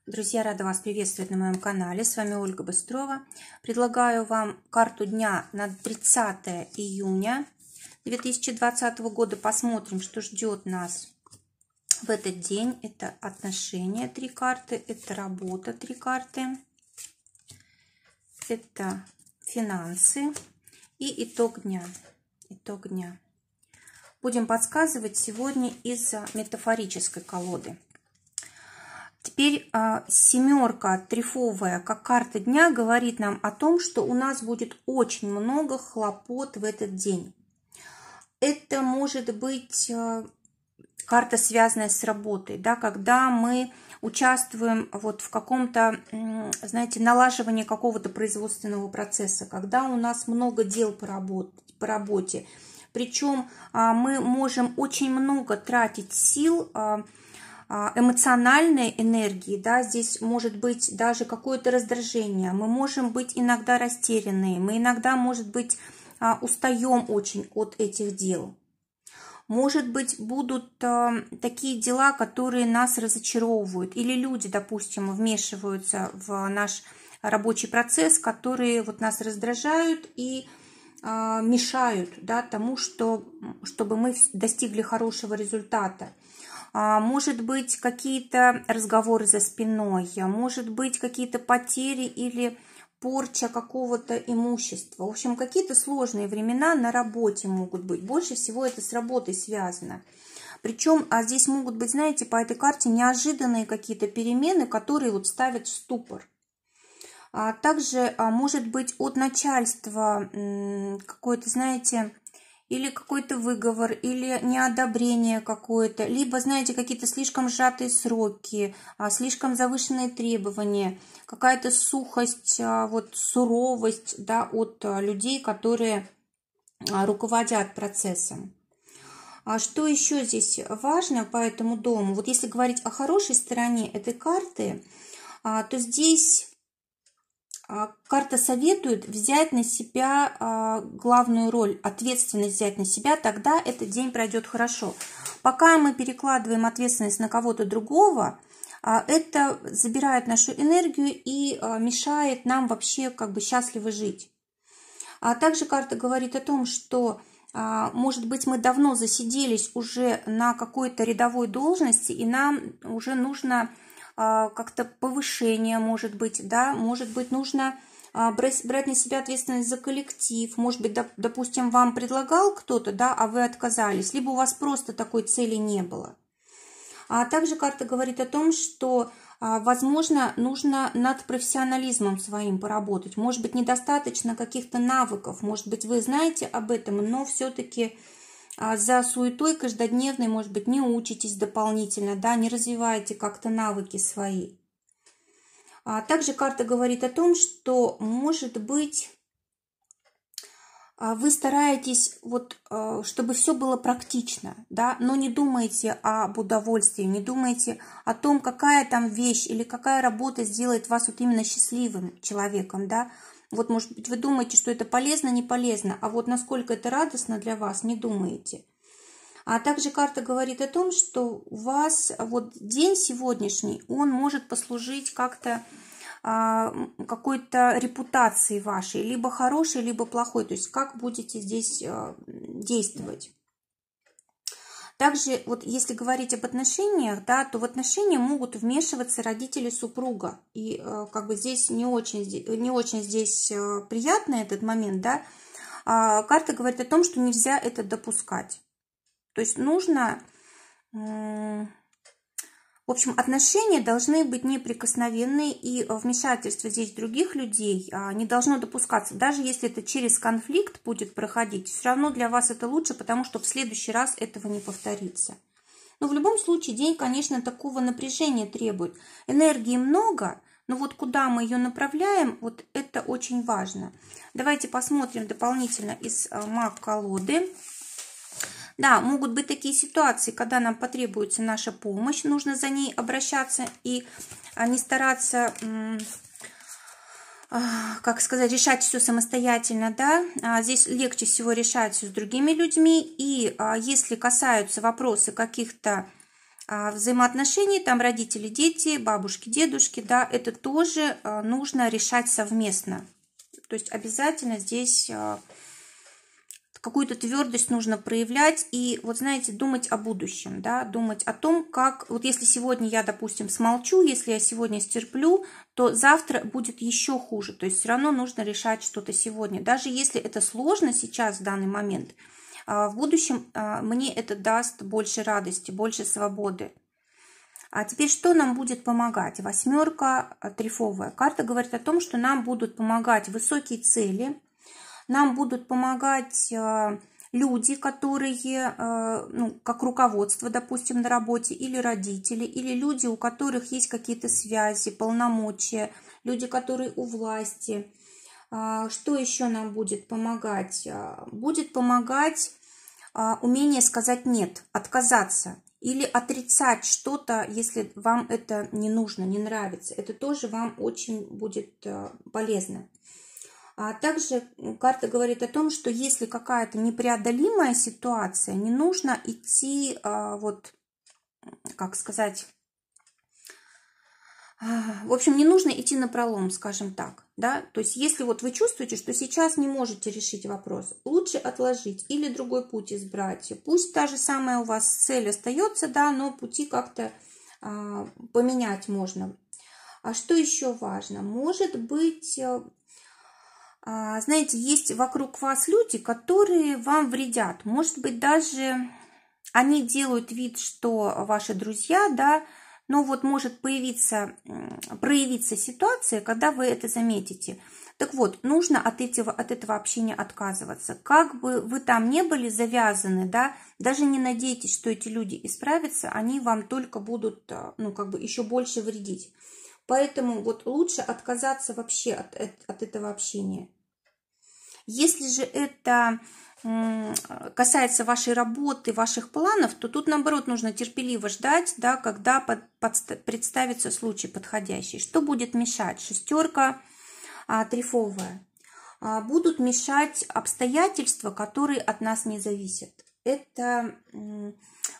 Друзья, рада вас приветствовать на моем канале. С вами Ольга Быстрова. Предлагаю вам карту дня на 30 июня 2020 года. Посмотрим, что ждет нас в этот день. Это отношения, 3 карты. Это работа, 3 карты. Это финансы и итог дня. Итог дня. Будем подсказывать сегодня из метафорической колоды. Теперь семерка трефовая, как карта дня, говорит нам о том, что у нас будет очень много хлопот в этот день. Это может быть карта, связанная с работой, да, когда мы участвуем вот в каком-то, знаете, налаживании какого-то производственного процесса, когда у нас много дел по работе. Причем мы можем очень много тратить сил, эмоциональной энергии, да, здесь может быть даже какое-то раздражение, мы можем быть иногда растерянные, мы иногда, может быть, устаем очень от этих дел. Может быть, будут такие дела, которые нас разочаровывают, или люди, допустим, вмешиваются в наш рабочий процесс, которые вот нас раздражают и мешают, да, тому, чтобы мы достигли хорошего результата. Может быть, какие-то разговоры за спиной, может быть, какие-то потери или порча какого-то имущества. В общем, какие-то сложные времена на работе могут быть. Больше всего это с работой связано. Причем здесь могут быть, знаете, по этой карте неожиданные какие-то перемены, которые вот ставят в ступор. Также может быть от начальства какое-то, знаете, или какой-то выговор, или неодобрение какое-то, либо, знаете, какие-то слишком сжатые сроки, слишком завышенные требования, какая-то сухость, вот суровость, да, от людей, которые руководят процессом. Что еще здесь важно по этому дому? Вот если говорить о хорошей стороне этой карты, то здесь карта советует взять на себя главную роль, ответственность взять на себя, тогда этот день пройдет хорошо. Пока мы перекладываем ответственность на кого-то другого, это забирает нашу энергию и мешает нам вообще как бы счастливо жить. А также карта говорит о том, что, может быть, мы давно засиделись уже на какой-то рядовой должности, и нам уже нужно как-то повышение, может быть, да, может быть, нужно брать на себя ответственность за коллектив, может быть, допустим, вам предлагал кто-то, да, а вы отказались, либо у вас просто такой цели не было. А также карта говорит о том, что, возможно, нужно над профессионализмом своим поработать, может быть, недостаточно каких-то навыков, может быть, вы знаете об этом, но все-таки за суетой каждодневной, может быть, не учитесь дополнительно, да, не развиваете как-то навыки свои. Также карта говорит о том, что, может быть, вы стараетесь, вот, чтобы все было практично, да, но не думаете об удовольствии, не думаете о том, какая там вещь или какая работа сделает вас вот именно счастливым человеком, да. Вот, может быть, вы думаете, что это полезно, не полезно, а вот насколько это радостно для вас, не думаете. А также карта говорит о том, что у вас вот день сегодняшний, он может послужить как-то какой-то репутацией вашей, либо хорошей, либо плохой, то есть как будете здесь действовать. Также, вот если говорить об отношениях, да, то в отношения могут вмешиваться родители супруга. И как бы здесь не очень здесь приятный этот момент, да. Карта говорит о том, что нельзя это допускать. То есть нужно, в общем, отношения должны быть неприкосновенные, и вмешательство здесь других людей не должно допускаться. Даже если это через конфликт будет проходить, все равно для вас это лучше, потому что в следующий раз этого не повторится. Но в любом случае день, конечно, такого напряжения требует. Энергии много, но вот куда мы ее направляем, вот это очень важно. Давайте посмотрим дополнительно из маг-колоды. Да, могут быть такие ситуации, когда нам потребуется наша помощь, нужно за ней обращаться и не стараться, как сказать, решать все самостоятельно, да. Здесь легче всего решать все с другими людьми, и если касаются вопросы каких-то взаимоотношений, там родители, дети, бабушки, дедушки, да, это тоже нужно решать совместно. То есть обязательно здесь какую-то твердость нужно проявлять и, вот знаете, думать о будущем, да, думать о том, как, вот если сегодня я, допустим, смолчу, если я сегодня стерплю, то завтра будет еще хуже, то есть все равно нужно решать что-то сегодня, даже если это сложно сейчас, в данный момент, в будущем мне это даст больше радости, больше свободы. А теперь что нам будет помогать? Восьмерка трефовая. Карта говорит о том, что нам будут помогать высокие цели, нам будут помогать люди, которые, ну, как руководство, допустим, на работе, или родители, или люди, у которых есть какие-то связи, полномочия, люди, которые у власти. Что еще нам будет помогать? Будет помогать умение сказать «нет», отказаться или отрицать что-то, если вам это не нужно, не нравится. Это тоже вам очень будет полезно. А также карта говорит о том, что если какая-то непреодолимая ситуация, не нужно идти, вот, как сказать, в общем, не нужно идти напролом, скажем так, да, то есть если вот вы чувствуете, что сейчас не можете решить вопрос, лучше отложить или другой путь избрать, пусть та же самая у вас цель остается, да, но пути как-то поменять можно. А что еще важно? Может быть, знаете, есть вокруг вас люди, которые вам вредят. Может быть, даже они делают вид, что ваши друзья, да, но вот может проявиться ситуация, когда вы это заметите. Так вот, нужно от этого общения отказываться. Как бы вы там не были завязаны, да, даже не надейтесь, что эти люди исправятся, они вам только будут, ну, как бы еще больше вредить. Поэтому вот лучше отказаться вообще от этого общения. Если же это касается вашей работы, ваших планов, то тут, наоборот, нужно терпеливо ждать, да, когда представится случай подходящий. Что будет мешать? Шестерка трефовая. Будут мешать обстоятельства, которые от нас не зависят. Это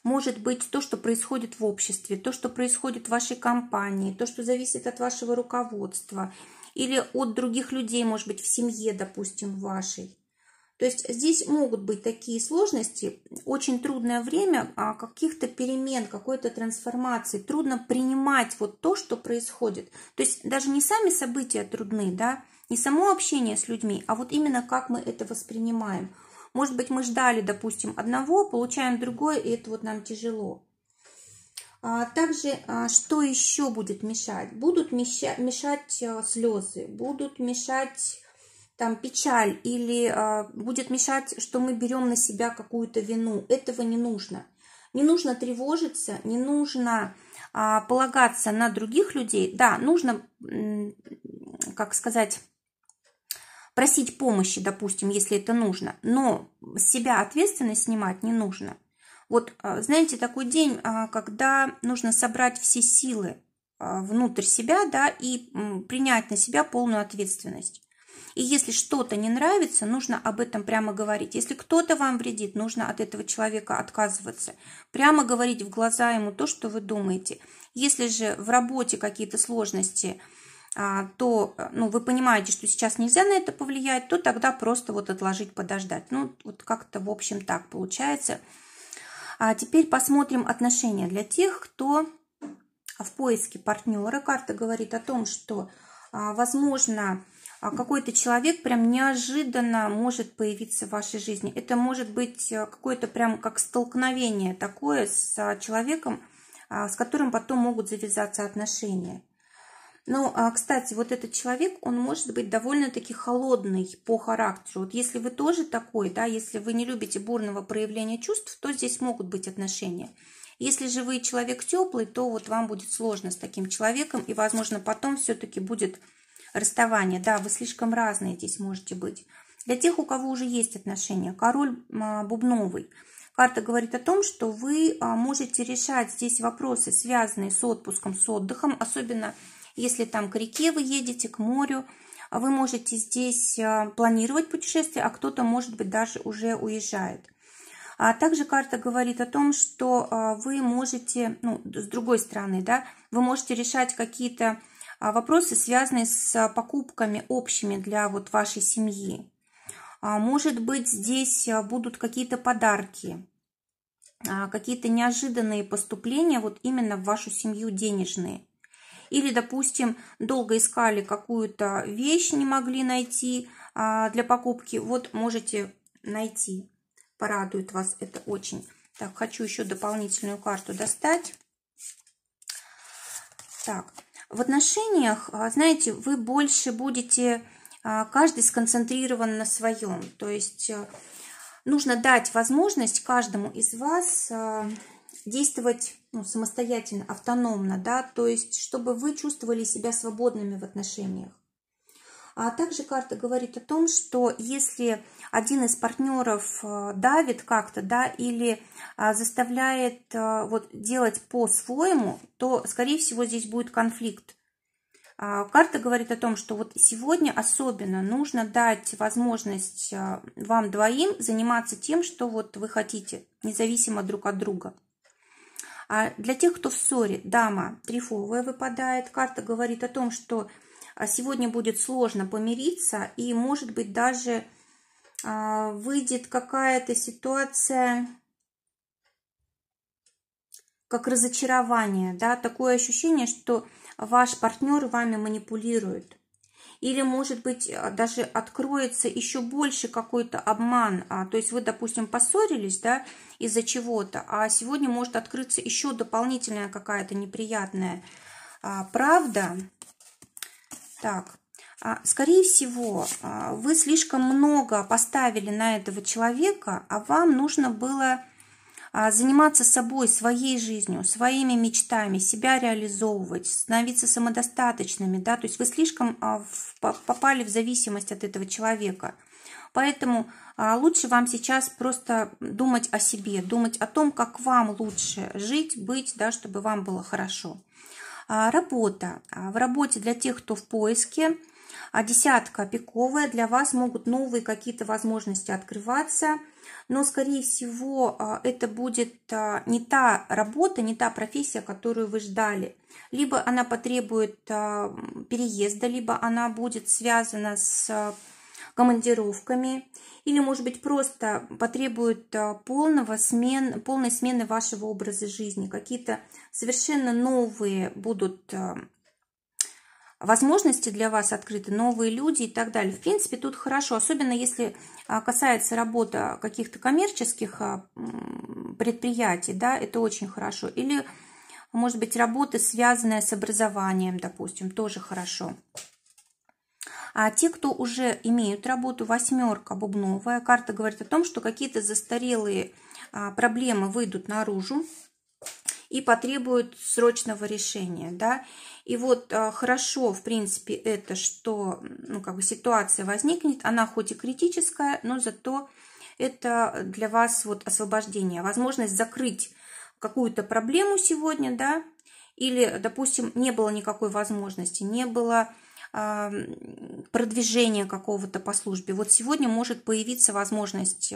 может быть то, что происходит в обществе, то, что происходит в вашей компании, то, что зависит от вашего руководства или от других людей, может быть, в семье, допустим, вашей. То есть здесь могут быть такие сложности, очень трудное время каких-то перемен, какой-то трансформации, трудно принимать вот то, что происходит. То есть даже не сами события трудны, да, не само общение с людьми, а вот именно как мы это воспринимаем. Может быть, мы ждали, допустим, одного, получаем другое, и это вот нам тяжело. Также, что еще будет мешать? Будут мешать слезы, будут мешать там печаль, или будет мешать, что мы берем на себя какую-то вину. Этого не нужно. Не нужно тревожиться, не нужно полагаться на других людей. Да, нужно, как сказать, просить помощи, допустим, если это нужно, но с себя ответственность снимать не нужно. Вот, знаете, такой день, когда нужно собрать все силы внутрь себя, да, и принять на себя полную ответственность. И если что-то не нравится, нужно об этом прямо говорить. Если кто-то вам вредит, нужно от этого человека отказываться. Прямо говорить в глаза ему то, что вы думаете. Если же в работе какие-то сложности, то вы понимаете, что сейчас нельзя на это повлиять, то тогда просто вот отложить, подождать. Ну, вот как-то, в общем, так получается. А теперь посмотрим отношения для тех, кто в поиске партнера. Карта говорит о том, что, возможно, какой-то человек прям неожиданно может появиться в вашей жизни. Это может быть какое-то прям как столкновение такое с человеком, с которым потом могут завязаться отношения. Но, кстати, вот этот человек, он может быть довольно-таки холодный по характеру. Вот если вы тоже такой, да, если вы не любите бурного проявления чувств, то здесь могут быть отношения. Если же вы человек теплый, то вот вам будет сложно с таким человеком, и, возможно, потом все-таки будет расставание. Да, вы слишком разные здесь можете быть. Для тех, у кого уже есть отношения, король бубновый. Карта говорит о том, что вы можете решать здесь вопросы, связанные с отпуском, с отдыхом, особенно если там к реке вы едете, к морю. Вы можете здесь планировать путешествие, а кто-то, может быть, даже уже уезжает. А также карта говорит о том, что вы можете, ну, с другой стороны, да, вы можете решать какие-то вопросы, связанные с покупками общими для вот вашей семьи. Может быть, здесь будут какие-то подарки, какие-то неожиданные поступления вот именно в вашу семью денежные. Или, допустим, долго искали какую-то вещь, не могли найти для покупки. Вот можете найти. Порадует вас это очень. Так, хочу еще дополнительную карту достать. Так, в отношениях, знаете, вы больше будете, каждый сконцентрирован на своем. То есть нужно дать возможность каждому из вас действовать самостоятельно, автономно, да, то есть чтобы вы чувствовали себя свободными в отношениях. А также карта говорит о том, что если один из партнеров давит как-то, да, или заставляет вот делать по-своему, то, скорее всего, здесь будет конфликт. Карта говорит о том, что вот сегодня особенно нужно дать возможность вам двоим заниматься тем, что вот вы хотите, независимо друг от друга. А для тех, кто в ссоре, дама трифовая выпадает, карта говорит о том, что сегодня будет сложно помириться, и, может быть, даже выйдет какая-то ситуация, как разочарование, да, такое ощущение, что ваш партнер вами манипулирует. Или, может быть, даже откроется еще больше какой-то обман. То есть вы, допустим, поссорились, да, из-за чего-то, а сегодня может открыться еще дополнительная какая-то неприятная правда. Так, скорее всего, вы слишком много поставили на этого человека, а вам нужно было заниматься собой, своей жизнью, своими мечтами, себя реализовывать, становиться самодостаточными, да, то есть вы слишком попали в зависимость от этого человека. Поэтому лучше вам сейчас просто думать о себе, думать о том, как вам лучше жить, быть, да, чтобы вам было хорошо. Работа. В работе для тех, кто в поиске, десятка пиковая, для вас могут новые какие-то возможности открываться, но, скорее всего, это будет не та работа, не та профессия, которую вы ждали. Либо она потребует переезда, либо она будет связана с командировками, или, может быть, просто потребует полной смены вашего образа жизни. Какие-то совершенно новые будут возможности для вас открыты, новые люди и так далее. В принципе, тут хорошо, особенно если касается работы каких-то коммерческих предприятий, да, это очень хорошо. Или, может быть, работа, связанная с образованием, допустим, тоже хорошо. А те, кто уже имеют работу, восьмерка бубновая, карта говорит о том, что какие-то застарелые проблемы выйдут наружу и потребуют срочного решения, да. И вот хорошо, в принципе, это, что ситуация возникнет, она хоть и критическая, но зато это для вас вот освобождение, возможность закрыть какую-то проблему сегодня, да, или, допустим, не было никакой возможности, не было продвижения какого-то по службе. Вот сегодня может появиться возможность,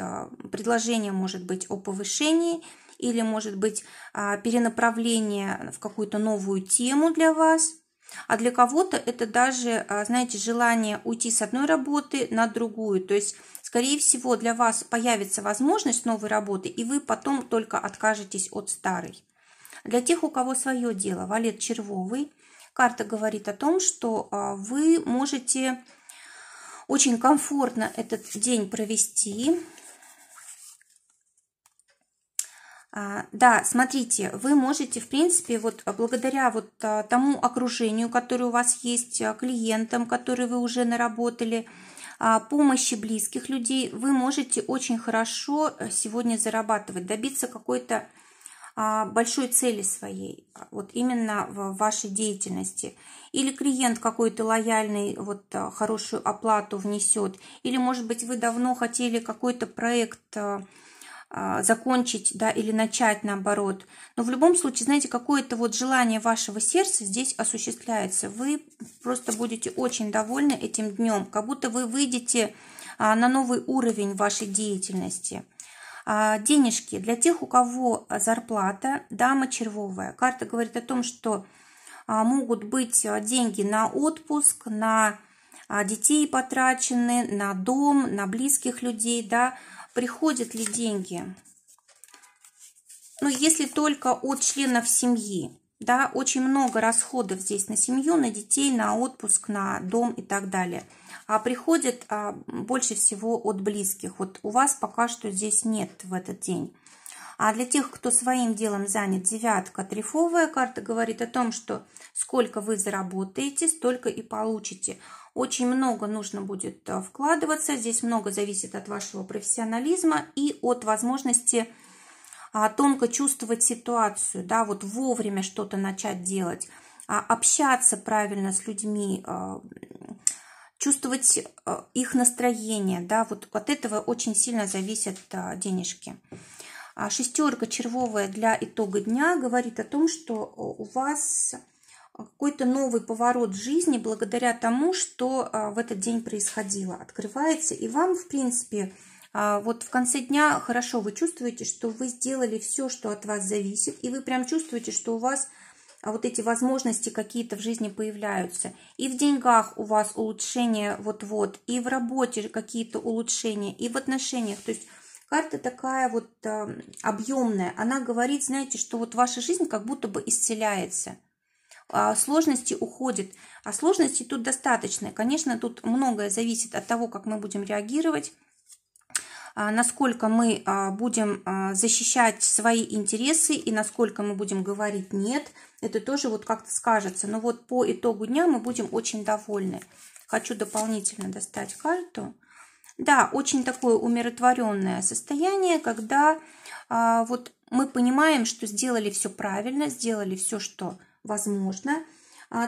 предложение может быть о повышении, или, может быть, перенаправление в какую-то новую тему для вас. А для кого-то это даже, знаете, желание уйти с одной работы на другую. То есть, скорее всего, для вас появится возможность новой работы, и вы потом только откажетесь от старой. Для тех, у кого свое дело, валет червовый, карта говорит о том, что вы можете очень комфортно этот день провести. Да, смотрите, вы можете, в принципе, вот благодаря вот тому окружению, которое у вас есть, клиентам, которые вы уже наработали, помощи близких людей, вы можете очень хорошо сегодня зарабатывать, добиться какой-то большой цели своей, вот именно в вашей деятельности. Или клиент какой-то лояльный, вот хорошую оплату внесет, или, может быть, вы давно хотели какой-то проект закончить, да, или начать наоборот. Но в любом случае, знаете, какое-то вот желание вашего сердца здесь осуществляется. Вы просто будете очень довольны этим днем, как будто вы выйдете на новый уровень вашей деятельности. Денежки для тех, у кого зарплата, дама червовая. Карта говорит о том, что могут быть деньги на отпуск, на детей потрачены, на дом, на близких людей, да. Приходят ли деньги? Ну, если только от членов семьи, да, очень много расходов здесь на семью, на детей, на отпуск, на дом и так далее. А приходит больше всего от близких. Вот у вас пока что здесь нет в этот день. А для тех, кто своим делом занят, девятка трефовая, карта говорит о том, что сколько вы заработаете, столько и получите. Очень много нужно будет вкладываться, здесь много зависит от вашего профессионализма и от возможности тонко чувствовать ситуацию, да, вот вовремя что-то начать делать, общаться правильно с людьми, чувствовать их настроение, да, вот от этого очень сильно зависят денежки. Шестерка червовая для итога дня говорит о том, что у вас какой-то новый поворот в жизни благодаря тому, что в этот день происходило, открывается, и вам, в принципе, вот в конце дня хорошо, вы чувствуете, что вы сделали все, что от вас зависит, и вы прям чувствуете, что у вас вот эти возможности какие-то в жизни появляются. И в деньгах у вас улучшения вот-вот, и в работе какие-то улучшения, и в отношениях. То есть карта такая вот объемная. Она говорит, знаете, что вот ваша жизнь как будто бы исцеляется. Сложности уходят. А сложностей тут достаточно. Конечно, тут многое зависит от того, как мы будем реагировать, насколько мы будем защищать свои интересы и насколько мы будем говорить «нет». Это тоже вот как-то скажется. Но вот по итогу дня мы будем очень довольны. Хочу дополнительно достать карту. Да, очень такое умиротворенное состояние, когда вот мы понимаем, что сделали все правильно, сделали все, что возможно.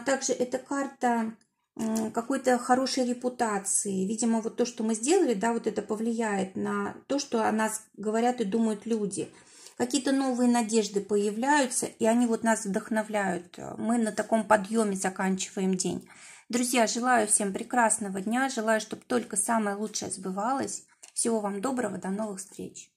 Также эта карта какой-то хорошей репутации. Видимо, вот то, что мы сделали, да, вот это повлияет на то, что о нас говорят и думают люди. Какие-то новые надежды появляются, и они вот нас вдохновляют. Мы на таком подъеме заканчиваем день. Друзья, желаю всем прекрасного дня, желаю, чтобы только самое лучшее сбывалось. Всего вам доброго, до новых встреч.